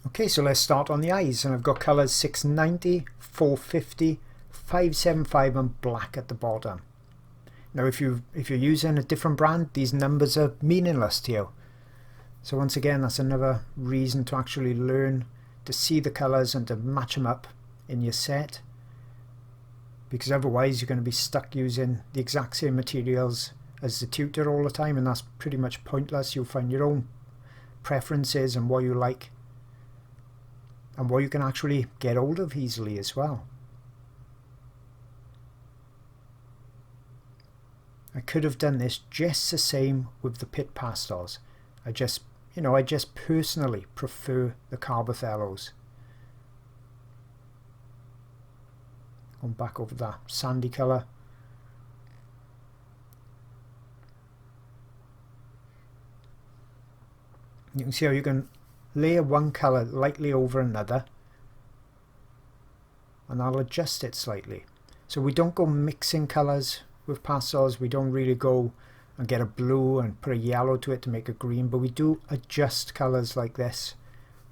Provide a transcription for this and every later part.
Okay, so let's start on the eyes, and I've got colours 690, 450, 575 and black at the bottom. Now if you're using a different brand, these numbers are meaningless to you. So once again, that's another reason to actually learn to see the colours and to match them up in your set, because otherwise you're going to be stuck using the exact same materials as the tutor all the time, and that's pretty much pointless. You'll find your own preferences and what you like and what you can actually get hold of easily as well. I could have done this just the same with the pit pastels. I just personally prefer the Carbothellos. Going back over that sandy colour. You can see how you can layer one colour lightly over another, and I'll adjust it slightly. So we don't go mixing colours with pastels. We don't really go and get a blue and put a yellow to it to make a green, but we do adjust colours like this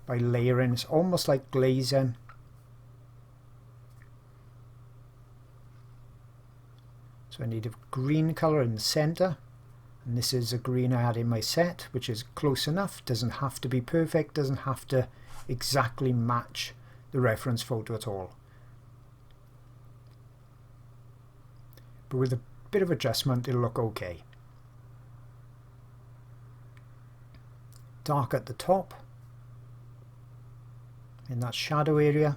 by layering. It's almost like glazing. So I need a green colour in the centre, and this is a green I had in my set, which is close enough. Doesn't have to be perfect, doesn't have to exactly match the reference photo at all. But with a bit of adjustment it'll look okay. Dark at the top in that shadow area.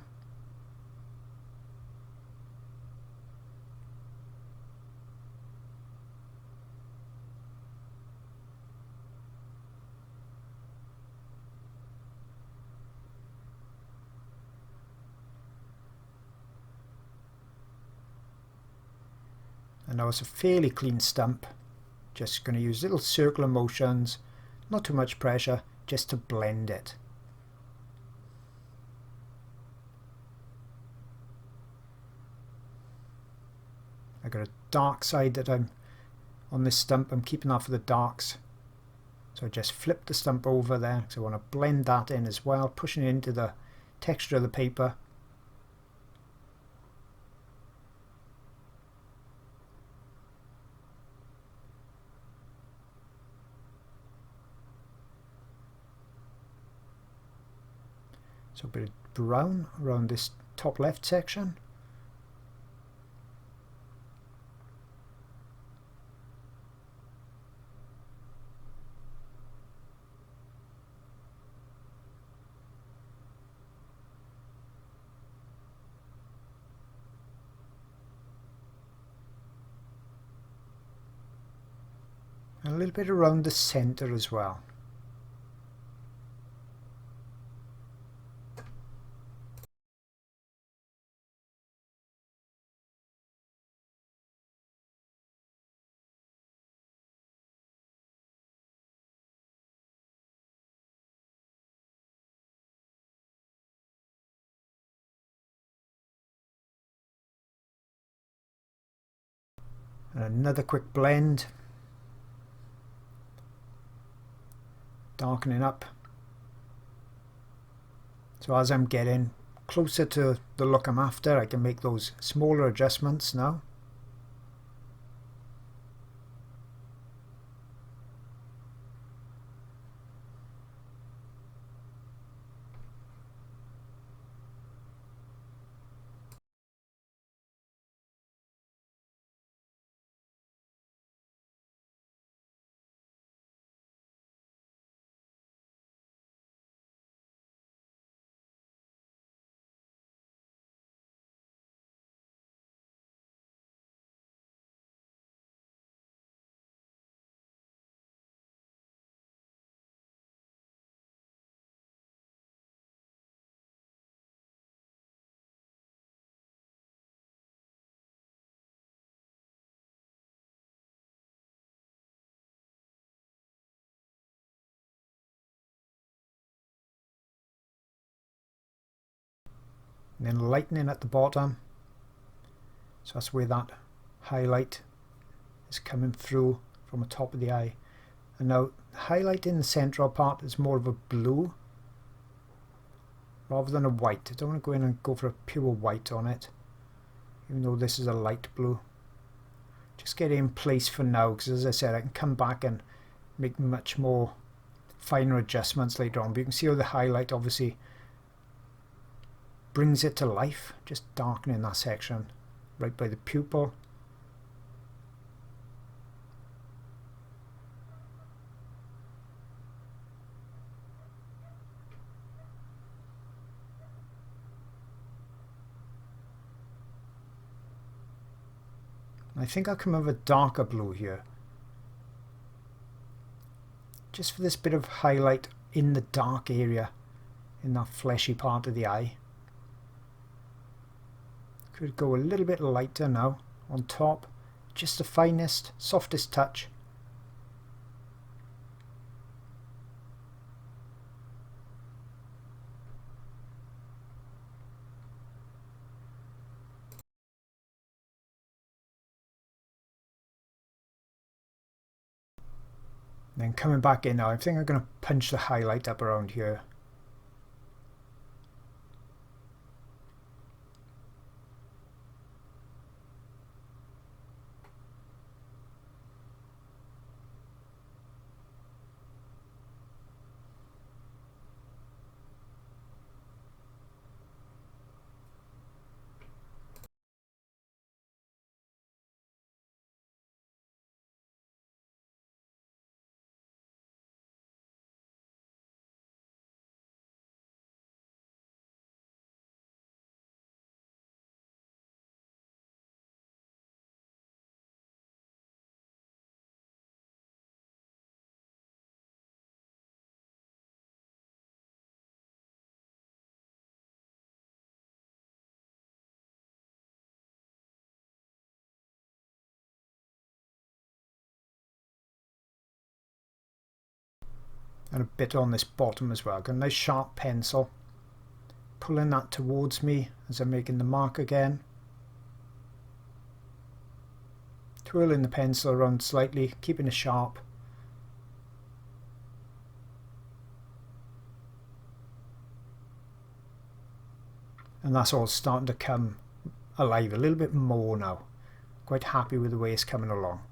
And now it's a fairly clean stump. Just going to use little circular motions, not too much pressure, just to blend it. I got a dark side that I'm on this stump. I'm keeping that for the darks. So I just flip the stump over there because I want to blend that in as well, pushing it into the texture of the paper. So a bit of brown around this top left section. And a little bit around the center as well. And another quick blend, darkening up. So as I'm getting closer to the look I'm after, I can make those smaller adjustments now. And then lightening at the bottom. So that's where that highlight is coming through from the top of the eye. And now highlighting the central part is more of a blue. rather than a white. I don't want to go in and go for a pure white on it, even though this is a light blue. Just get it in place for now, because as I said, I can come back and make much more finer adjustments later on. But you can see how the highlight obviously brings it to life, just darkening that section right by the pupil. I think I'll come over darker blue here, just for this bit of highlight in the dark area, in that fleshy part of the eye. Could go a little bit lighter now on top, just the finest, softest touch. Then coming back in now, I think I'm going to punch the highlight up around here. And a bit on this bottom as well. Got a nice sharp pencil, pulling that towards me as I'm making the mark again. Twirling the pencil around slightly, keeping it sharp. And that's all starting to come alive a little bit more now. Quite happy with the way it's coming along.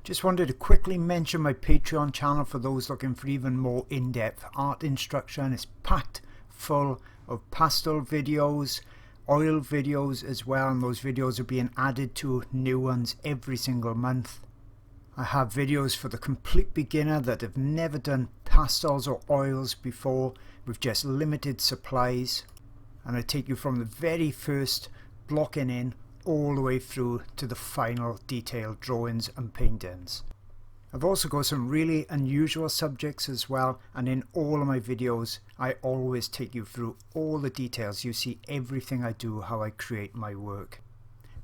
Just wanted to quickly mention my Patreon channel for those looking for even more in-depth art instruction. It's packed full of pastel videos, oil videos as well, and those videos are being added to new ones every single month. I have videos for the complete beginner that have never done pastels or oils before with just limited supplies, and I take you from the very first blocking in all the way through to the final detailed drawings and paintings. I've also got some really unusual subjects as well, and in all of my videos I always take you through all the details. You see everything I do, how I create my work.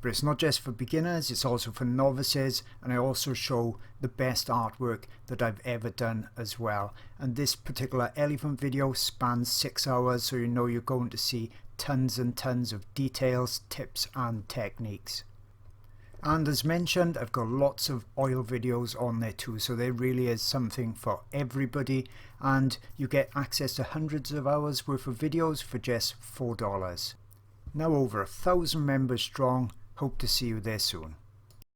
But it's not just for beginners, it's also for novices, and I also show the best artwork that I've ever done as well. And this particular elephant video spans 6 hours, so you know you're going to see tons and tons of details, tips and techniques. And as mentioned, I've got lots of oil videos on there too, so there really is something for everybody, and you get access to hundreds of hours worth of videos for just $4. Now over 1,000 members strong. Hope to see you there soon.